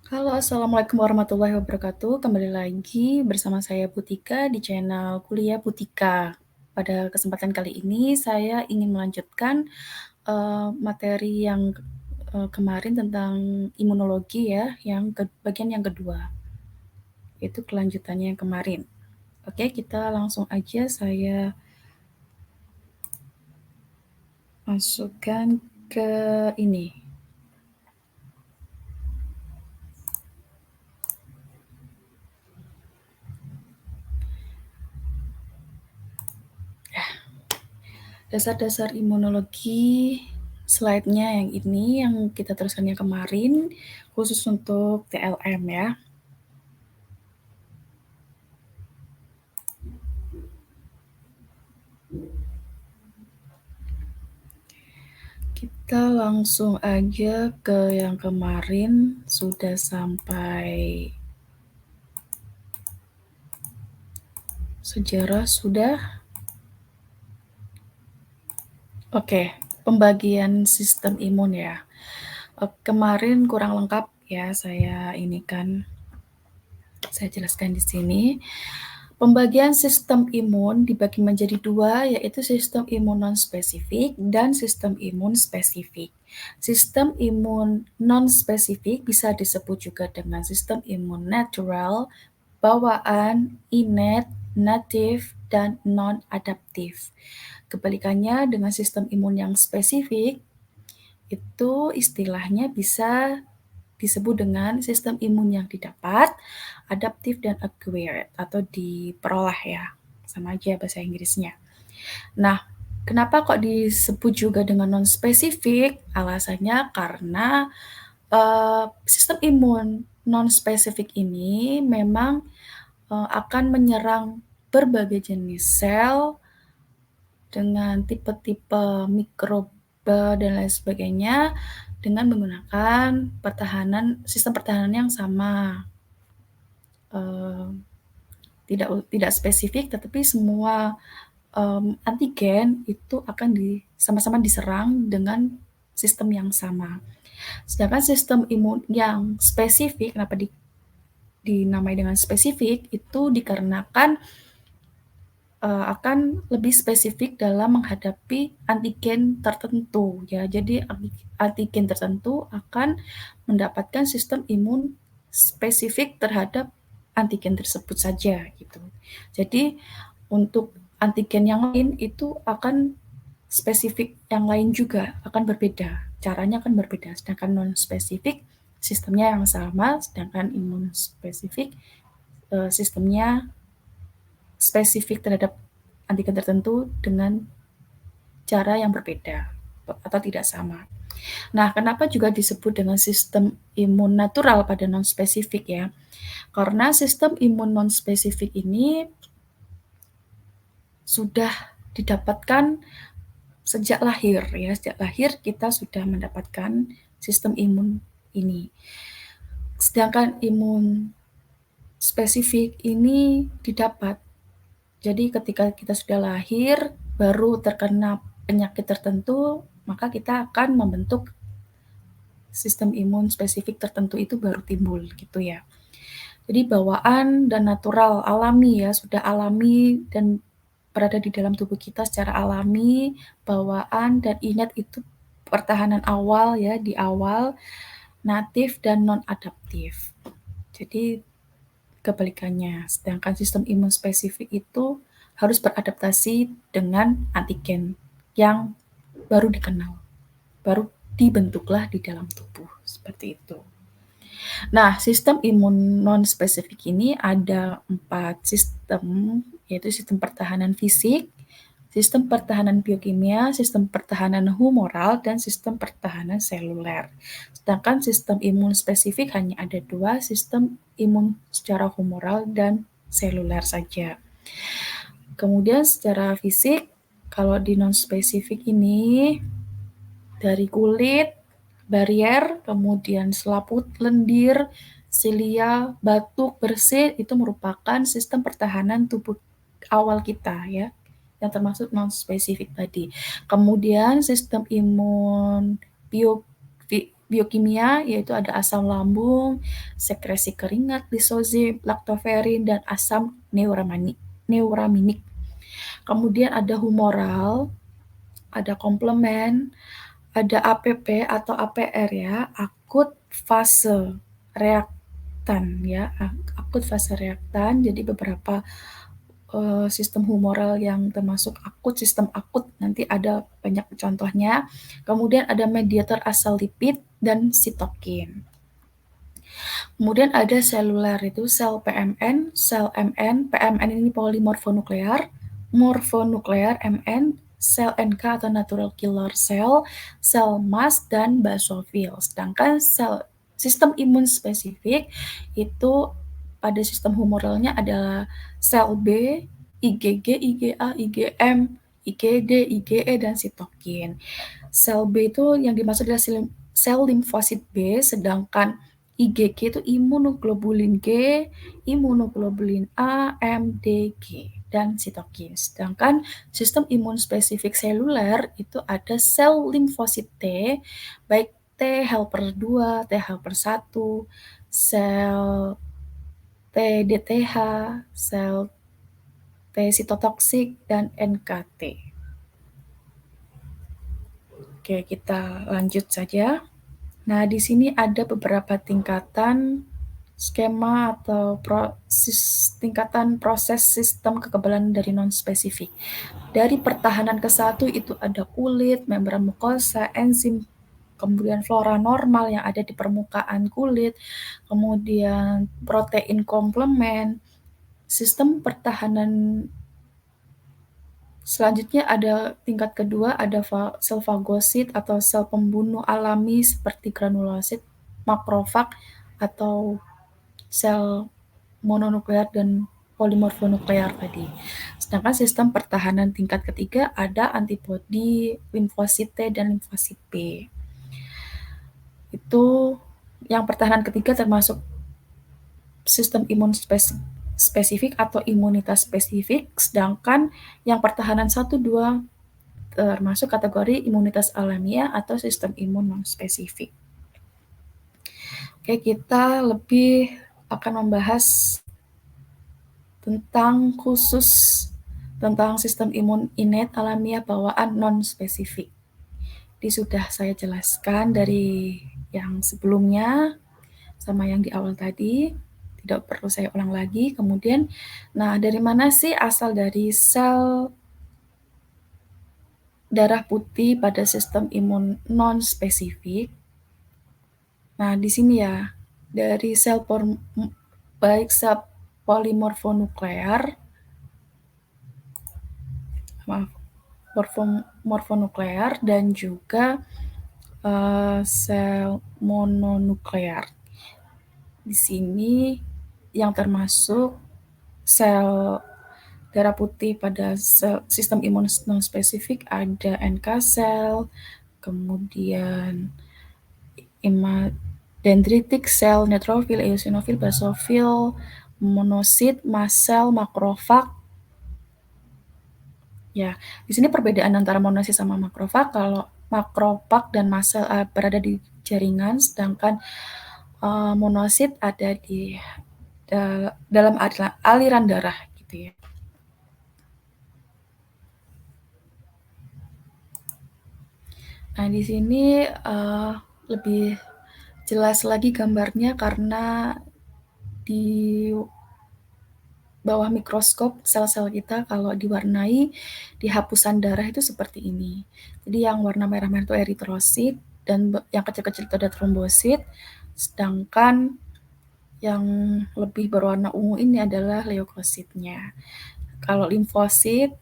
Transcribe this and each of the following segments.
Halo, assalamualaikum warahmatullahi wabarakatuh. Kembali lagi bersama saya Putika di channel Kuliah Putika. Pada kesempatan kali ini saya ingin melanjutkan materi yang kemarin tentang imunologi ya, bagian yang kedua. Itu kelanjutannya yang kemarin. Oke, kita langsung aja saya masukkan ke ini. Dasar-dasar imunologi slide-nya yang ini, yang kita teruskan yang kemarin, khusus untuk TLM ya. Kita langsung aja ke yang kemarin, sudah sampai sejarah sudah. Oke, pembagian sistem imun ya. Kemarin kurang lengkap ya, saya jelaskan di sini. Pembagian sistem imun dibagi menjadi dua, yaitu sistem imun non-spesifik dan sistem imun spesifik. Sistem imun non-spesifik bisa disebut juga dengan sistem imun natural, bawaan, innate, native, dan non-adaptif. Kebalikannya dengan sistem imun yang spesifik, itu istilahnya bisa disebut dengan sistem imun yang didapat, adaptif dan acquired atau diperoleh ya. Sama aja bahasa Inggrisnya. Nah, kenapa kok disebut juga dengan non-spesifik? Alasannya karena sistem imun non-spesifik ini memang akan menyerang berbagai jenis sel dengan tipe-tipe mikroba dan lain sebagainya dengan menggunakan sistem pertahanan yang sama. Tidak spesifik, tetapi semua antigen itu akan sama-sama diserang dengan sistem yang sama. Sedangkan sistem imun yang spesifik, kenapa dinamai dengan spesifik, itu dikarenakan akan lebih spesifik dalam menghadapi antigen tertentu ya. Jadi antigen tertentu akan mendapatkan sistem imun spesifik terhadap antigen tersebut saja gitu. Jadi untuk antigen yang lain itu akan spesifik yang lain juga akan berbeda. Caranya akan berbeda. Sedangkan non spesifik sistemnya yang sama, sedangkan imun spesifik sistemnya spesifik terhadap antigen tertentu dengan cara yang berbeda atau tidak sama. Nah, kenapa juga disebut dengan sistem imun natural pada non-spesifik ya? Karena sistem imun non-spesifik ini sudah didapatkan sejak lahir ya. Sejak lahir kita sudah mendapatkan sistem imun ini. Sedangkan imun spesifik ini didapat. Jadi ketika kita sudah lahir, baru terkena penyakit tertentu, maka kita akan membentuk sistem imun spesifik tertentu itu baru timbul gitu ya. Jadi bawaan dan natural, alami ya, sudah alami dan berada di dalam tubuh kita secara alami, bawaan dan innate itu pertahanan awal ya, di awal, natif dan non-adaptif. Jadi kebalikannya, sedangkan sistem imun spesifik itu harus beradaptasi dengan antigen yang baru dikenal, baru dibentuklah di dalam tubuh, seperti itu. Nah, sistem imun non-spesifik ini ada 4 sistem, yaitu sistem pertahanan fisik, sistem pertahanan biokimia, sistem pertahanan humoral, dan sistem pertahanan seluler. Sedangkan sistem imun spesifik hanya ada 2, sistem imun secara humoral dan seluler saja. Kemudian secara fisik, kalau di non-spesifik ini dari kulit, barier, kemudian selaput, lendir, silia, batuk, bersin itu merupakan sistem pertahanan tubuh awal kita ya, yang termasuk non spesifik tadi. Kemudian sistem imun biokimia, yaitu ada asam lambung, sekresi keringat, lisozim, laktoferin, dan asam neuraminik. Kemudian ada humoral, ada komplement, ada APP atau APR ya, akut fase reaktan ya, akut fase reaktan. Jadi beberapa sistem humoral yang termasuk akut, sistem akut, nanti ada banyak contohnya. Kemudian ada mediator asal lipid dan sitokin. Kemudian ada seluler, itu sel PMN, sel MN, PMN ini polimorfonuklear, morfonuklear MN, sel NK atau natural killer cell, sel MAS, dan basofil. Sedangkan sistem imun spesifik itu pada sistem humoralnya adalah sel B, IgG, IgA, IgM, IgD, IgE, dan sitokin. Sel B itu yang dimaksud adalah sel limfosit B, sedangkan IgG itu imunoglobulin G, imunoglobulin A, M, D, G, dan sitokin. Sedangkan sistem imun spesifik seluler itu ada sel limfosit T, baik T helper 2, T helper 1, sel TDTH, sel T sitotoksik, dan NKT. Oke, kita lanjut saja. Nah, di sini ada beberapa tingkatan skema atau tingkatan proses sistem kekebalan dari non-spesifik. Dari pertahanan ke satu itu ada kulit, membran mukosa, enzim, kemudian flora normal yang ada di permukaan kulit, kemudian protein komplement. Sistem pertahanan selanjutnya ada tingkat kedua, ada sel fagosit atau sel pembunuh alami seperti granulosit, makrofag, atau sel mononuklear dan polimorfonuklear tadi. Sedangkan sistem pertahanan tingkat ketiga ada antibodi, limfosit T, dan limfosit B. Itu yang pertahanan ketiga termasuk sistem imun spesifik atau imunitas spesifik, sedangkan yang pertahanan 1-2 termasuk kategori imunitas alamiah atau sistem imun non-spesifik. Oke, kita lebih akan membahas tentang sistem imun innate alamiah bawaan non-spesifik. Ini sudah saya jelaskan dari yang sebelumnya sama yang di awal tadi, tidak perlu saya ulang lagi. Kemudian, nah dari mana sih asal dari sel darah putih pada sistem imun non-spesifik? Nah, di sini ya, dari baik sel polimorfonuklear, morfonuklear, dan juga sel mononuklear. Di sini yang termasuk sel darah putih pada sistem imun non-spesifik ada NK sel, kemudian dendritic sel, neutrofil, eosinofil, basofil, monosit, mast cell, makrofag. Ya, di sini perbedaan antara monosit sama makrofag, kalau makrofag dan mast cell berada di jaringan, sedangkan monosit ada di dalam aliran darah gitu ya. Nah, di sini lebih jelas lagi gambarnya karena di bawah mikroskop sel-sel kita kalau diwarnai di hapusan darah itu seperti ini. Jadi yang warna merah-merah itu eritrosit dan yang kecil-kecil itu ada trombosit, sedangkan yang lebih berwarna ungu ini adalah leukositnya. Kalau limfosit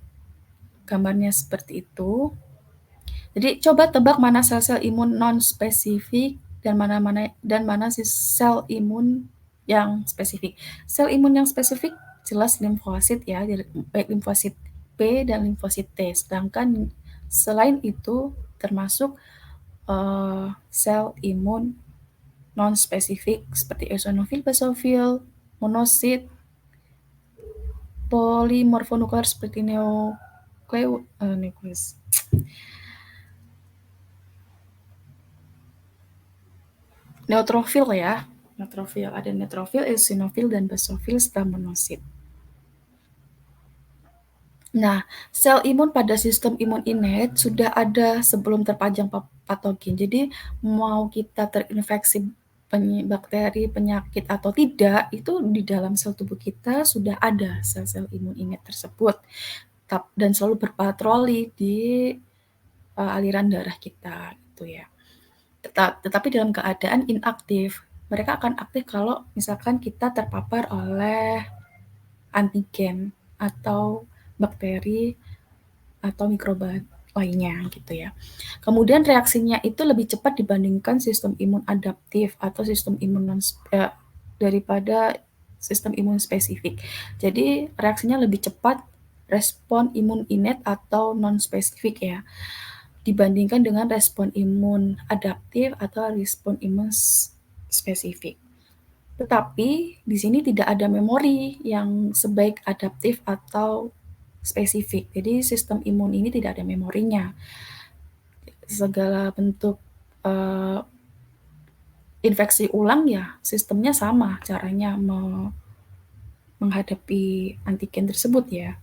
gambarnya seperti itu. Jadi coba tebak mana sel-sel imun non-spesifik dan mana sel imun yang spesifik. Sel imun yang spesifik jelas limfosit ya, baik limfosit B dan limfosit T. Sedangkan selain itu termasuk sel imun non-spesifik seperti eosinofil, basofil, monosit, polimorfonuklear seperti nucleus. neutrofil ya. Neutrofil, ada neutrofil, eosinofil, dan basofil setelah monosit. Nah, sel imun pada sistem imun innate sudah ada sebelum terpajang patogen. Jadi, mau kita terinfeksi bakteri, penyakit atau tidak, itu di dalam sel tubuh kita sudah ada sel-sel imun innate tersebut. Dan selalu berpatroli di aliran darah kita, gitu ya. Tetapi dalam keadaan inaktif. Mereka akan aktif kalau misalkan kita terpapar oleh antigen atau bakteri atau mikroba lainnya gitu ya. Kemudian reaksinya itu lebih cepat dibandingkan sistem imun adaptif atau sistem imun daripada sistem imun spesifik. Jadi reaksinya lebih cepat respon imun innate atau non spesifik ya, dibandingkan dengan respon imun adaptif atau respon imun spesifik. Tetapi di sini tidak ada memori yang sebaik adaptif atau spesifik. Jadi sistem imun ini tidak ada memorinya. Segala bentuk infeksi ulang ya sistemnya sama caranya menghadapi antigen tersebut ya.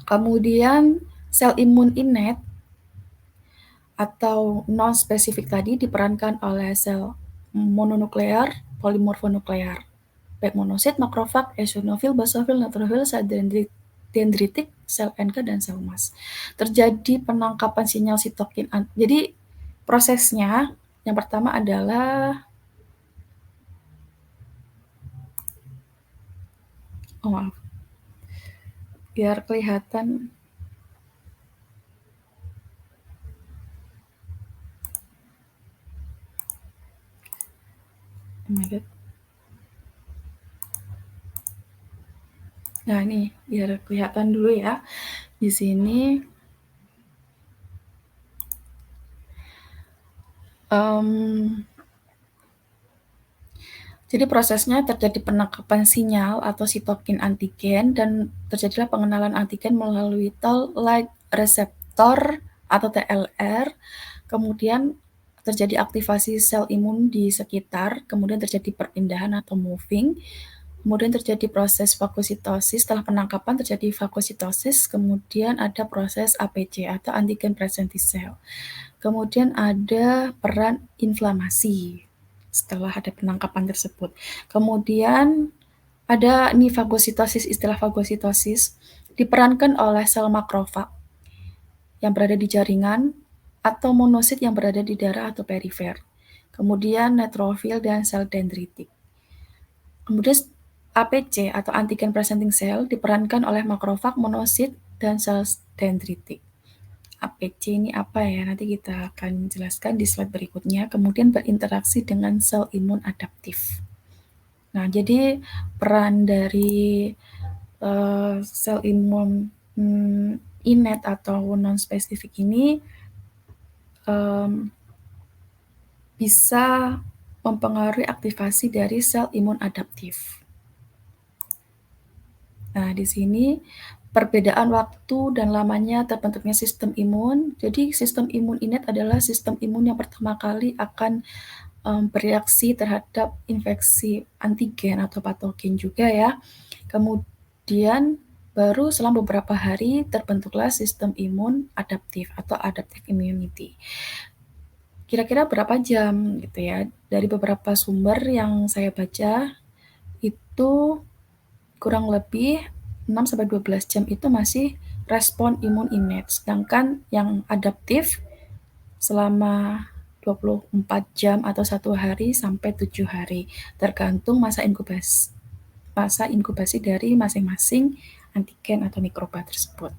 Kemudian sel imun innate atau non-spesifik tadi diperankan oleh sel mononuklear, polimorfonuklear, baik monosit, makrofag, eosinofil, basofil, neutrofil, sel dendritik, sel NK, dan sel MAS. Terjadi penangkapan sinyal sitokin. Jadi prosesnya yang pertama adalah maaf, biar kelihatan. Oh my God. Nah, ini biar kelihatan dulu ya. Di sini jadi prosesnya terjadi penangkapan sinyal atau sitokin antigen dan terjadilah pengenalan antigen melalui toll like reseptor atau TLR, kemudian terjadi aktivasi sel imun di sekitar, kemudian terjadi perpindahan atau moving, kemudian terjadi proses fagositosis. Setelah penangkapan terjadi fagositosis, kemudian ada proses APC atau antigen presenting cell. Kemudian ada peran inflamasi setelah ada penangkapan tersebut. Kemudian ada nih fagositosis, istilah fagositosis diperankan oleh sel makrofag yang berada di jaringan atau monosit yang berada di darah atau perifer. Kemudian neutrofil dan sel dendritik. Kemudian APC atau antigen presenting cell diperankan oleh makrofag, monosit, dan sel dendritik. APC ini apa ya? Nanti kita akan jelaskan di slide berikutnya. Kemudian berinteraksi dengan sel imun adaptif. Nah, jadi peran dari sel imun innate atau non-spesifik ini bisa mempengaruhi aktivasi dari sel imun adaptif. Nah, di sini perbedaan waktu dan lamanya terbentuknya sistem imun. Jadi sistem imun innate adalah sistem imun yang pertama kali akan bereaksi terhadap infeksi antigen atau patogen juga ya. Kemudian baru selang beberapa hari terbentuklah sistem imun adaptif atau adaptive immunity. Kira-kira berapa jam gitu ya? Dari beberapa sumber yang saya baca itu kurang lebih 6-12 jam itu masih respon imun innate. Sedangkan yang adaptif selama 24 jam atau 1 hari sampai 7 hari, tergantung masa inkubasi dari masing-masing antigen atau mikroba tersebut.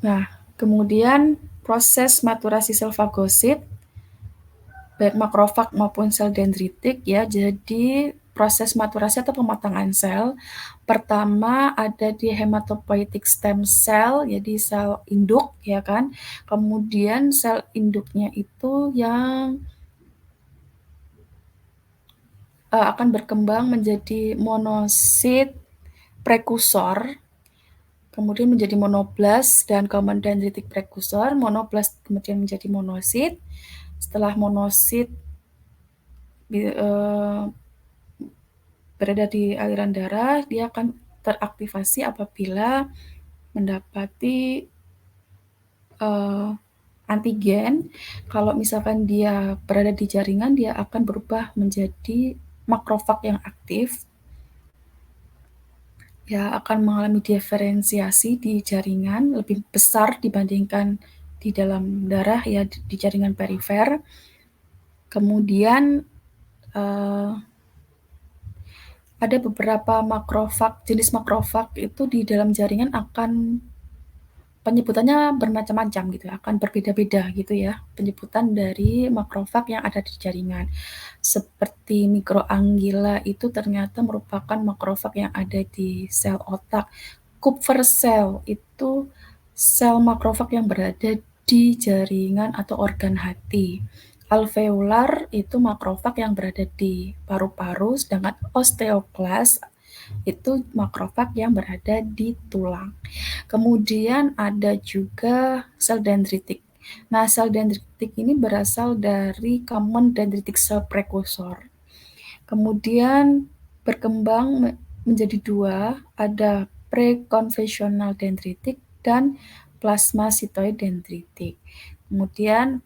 Nah, kemudian proses maturasi sel fagosit baik makrofag maupun sel dendritik ya. Jadi proses maturasi atau pematangan sel pertama ada di hematopoietic stem cell, jadi sel induk ya kan. Kemudian sel induknya itu yang akan berkembang menjadi monosit prekursor. kemudian menjadi monoblast dan common dendritic precursor. Monoblast kemudian menjadi monosit. Setelah monosit berada di aliran darah, dia akan teraktivasi apabila mendapati antigen. Kalau misalkan dia berada di jaringan, dia akan berubah menjadi makrofag yang aktif. Ya, akan mengalami diferensiasi di jaringan lebih besar dibandingkan di dalam darah, ya di jaringan perifer. Kemudian ada beberapa makrofag, jenis makrofag itu di dalam jaringan akan penyebutannya bermacam-macam gitu, akan berbeda-beda gitu ya, penyebutan dari makrofag yang ada di jaringan. Seperti mikroanggila itu ternyata merupakan makrofag yang ada di sel otak. Kupfer cell itu sel makrofag yang berada di jaringan atau organ hati. Alveolar itu makrofag yang berada di paru-paru, sedangkan osteoklas itu makrofag yang berada di tulang. Kemudian ada juga sel dendritik. Nah, sel dendritik ini berasal dari common dendritic cell precursor. Kemudian berkembang menjadi dua, ada preconventional dendritik dan plasmacytoid dendritik. Kemudian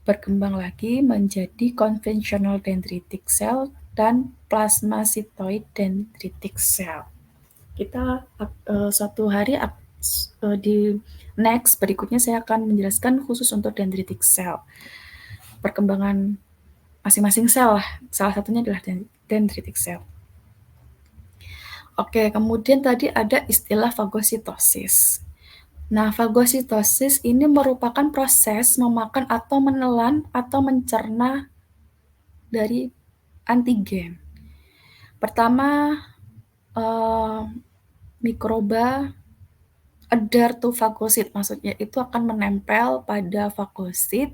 berkembang lagi menjadi conventional dendritic cell dan plasmacytoid dendritic cell. Kita suatu hari di next berikutnya saya akan menjelaskan khusus untuk dendritic cell. Perkembangan masing-masing sel lah. Salah satunya adalah dendritic cell. Oke, kemudian tadi ada istilah fagositosis. Nah, fagositosis ini merupakan proses memakan atau menelan atau mencerna dari antigen. Pertama, mikroba adhere to fagosit, maksudnya itu akan menempel pada fagosit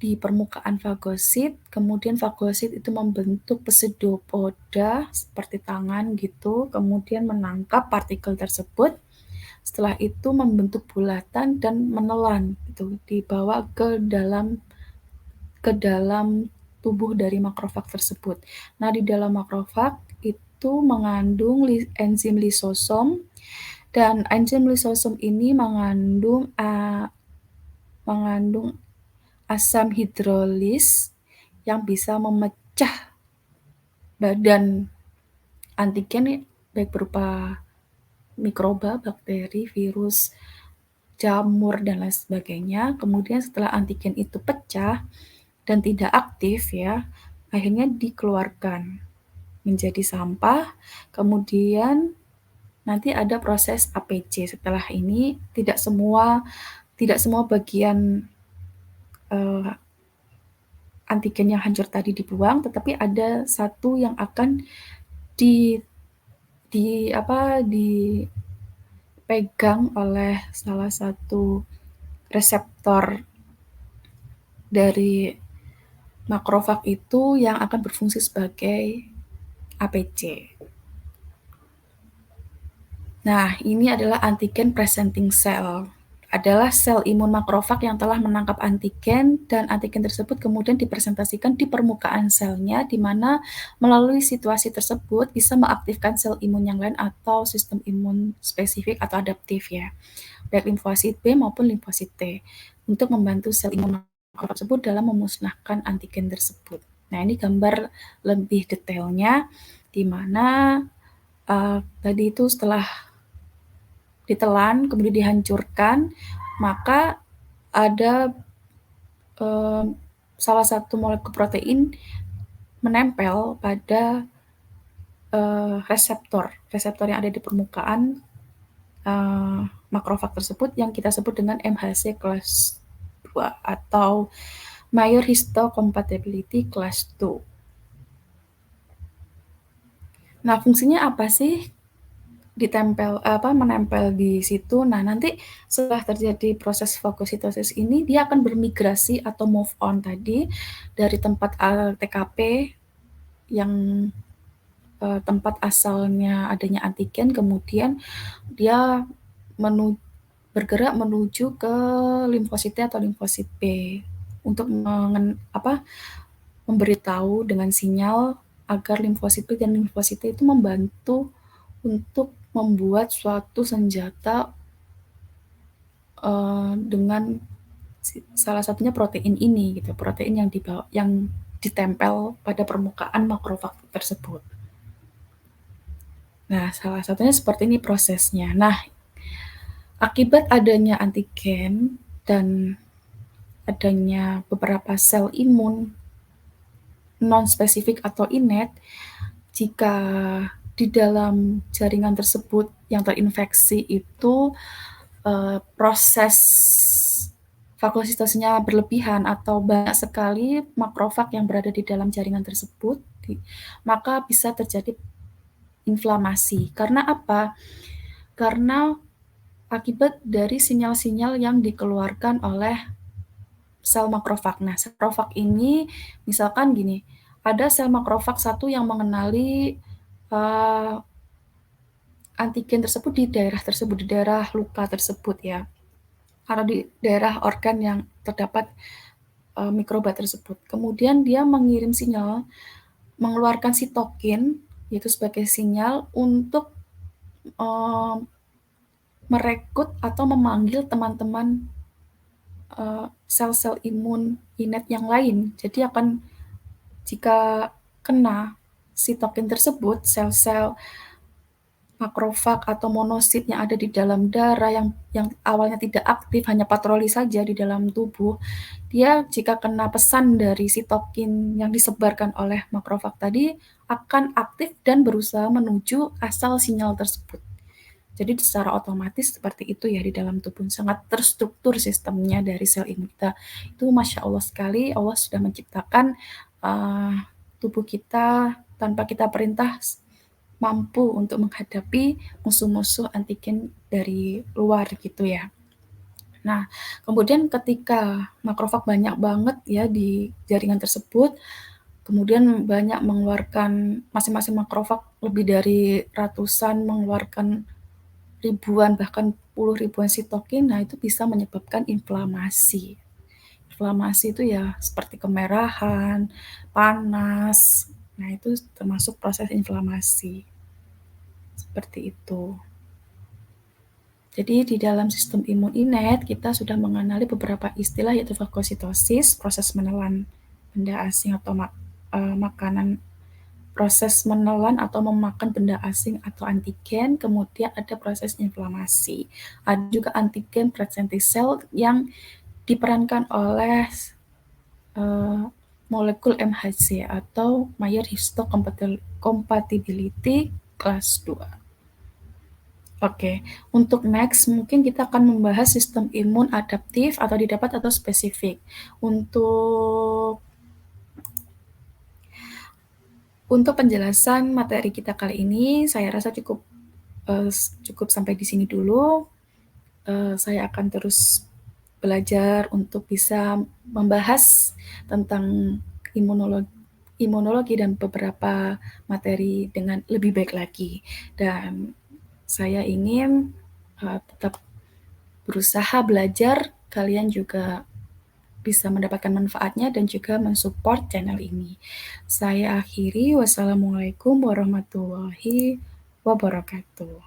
di permukaan fagosit, kemudian fagosit itu membentuk pseudopoda seperti tangan gitu, kemudian menangkap partikel tersebut. Setelah itu membentuk bulatan dan menelan gitu, dibawa ke dalam tubuh dari makrofag tersebut. Nah, di dalam makrofag itu mengandung enzim lisosom, dan enzim lisosom ini mengandung asam hidrolis yang bisa memecah badan antigen baik berupa mikroba, bakteri, virus, jamur, dan lain sebagainya. Kemudian setelah antigen itu pecah dan tidak aktif ya, akhirnya dikeluarkan menjadi sampah. Kemudian nanti ada proses APC. Setelah ini tidak semua bagian antigen yang hancur tadi dibuang, tetapi ada satu yang akan dipegang oleh salah satu reseptor dari makrofag itu yang akan berfungsi sebagai APC. Nah, ini adalah antigen presenting cell. Adalah sel imun makrofag yang telah menangkap antigen, dan antigen tersebut kemudian dipresentasikan di permukaan selnya, di mana melalui situasi tersebut bisa mengaktifkan sel imun yang lain atau sistem imun spesifik atau adaptif ya, baik limfosit B maupun limfosit T, untuk membantu sel imun makrofag tersebut dalam memusnahkan antigen tersebut. Nah, ini gambar lebih detailnya, di mana tadi itu setelah ditelan, kemudian dihancurkan, maka ada salah satu molekul protein menempel pada reseptor yang ada di permukaan makrofag tersebut yang kita sebut dengan MHC class 2 atau Mayor Histocompatibility class 2. Nah, fungsinya apa sih? Menempel di situ. Nah, nanti setelah terjadi proses fagositosis ini, dia akan bermigrasi atau move on tadi dari tempat TKP yang tempat asalnya adanya antigen, kemudian dia bergerak menuju ke limfosit T atau limfosit B untuk memberitahu dengan sinyal agar limfosit B dan limfosit T itu membantu untuk membuat suatu senjata dengan salah satunya protein ini gitu, protein yang ditempel pada permukaan makrofag tersebut. Nah, salah satunya seperti ini prosesnya. Nah, akibat adanya antigen dan adanya beberapa sel imun non-spesifik atau innate, jika di dalam jaringan tersebut yang terinfeksi itu proses fagositosnya berlebihan atau banyak sekali makrofag yang berada di dalam jaringan tersebut, maka bisa terjadi inflamasi. Karena apa? Karena akibat dari sinyal-sinyal yang dikeluarkan oleh sel makrofag. Nah, sel makrofag ini misalkan gini, ada sel makrofag satu yang mengenali antigen tersebut di daerah luka tersebut ya, atau di daerah organ yang terdapat mikroba tersebut. Kemudian dia mengirim sinyal, mengeluarkan sitokin, yaitu sebagai sinyal untuk merekrut atau memanggil teman-teman sel-sel imun innate yang lain. Jadi jika kena sitokin tersebut, sel-sel makrofag atau monosit yang ada di dalam darah yang awalnya tidak aktif, hanya patroli saja di dalam tubuh, dia jika kena pesan dari sitokin yang disebarkan oleh makrofag tadi akan aktif dan berusaha menuju asal sinyal tersebut. Jadi secara otomatis seperti itu ya di dalam tubuh, sangat terstruktur sistemnya dari sel imun kita. Itu Masya Allah sekali, Allah sudah menciptakan tubuh kita tanpa kita perintah mampu untuk menghadapi musuh-musuh antigen dari luar gitu ya. Nah, kemudian ketika makrofag banyak banget ya di jaringan tersebut, kemudian banyak mengeluarkan, masing-masing makrofag lebih dari ratusan mengeluarkan ribuan bahkan puluh ribuan sitokin, nah itu bisa menyebabkan inflamasi. Inflamasi itu ya seperti kemerahan, panas, nah itu termasuk proses inflamasi. Seperti itu. Jadi di dalam sistem imun innate kita sudah mengenali beberapa istilah yaitu fagositosis, proses menelan benda asing atau makanan, proses menelan atau memakan benda asing atau antigen, kemudian ada proses inflamasi. Ada juga antigen presenti sel yang diperankan oleh molekul MHC atau Mayer histocompatibility class 2. Oke, untuk next mungkin kita akan membahas sistem imun adaptif atau didapat atau spesifik. Untuk penjelasan materi kita kali ini, saya rasa cukup sampai di sini dulu. Saya akan terus belajar untuk bisa membahas tentang imunologi dan beberapa materi dengan lebih baik lagi. Dan saya ingin tetap berusaha belajar, kalian juga bisa mendapatkan manfaatnya dan juga mensupport channel ini. Saya akhiri, wassalamualaikum warahmatullahi wabarakatuh.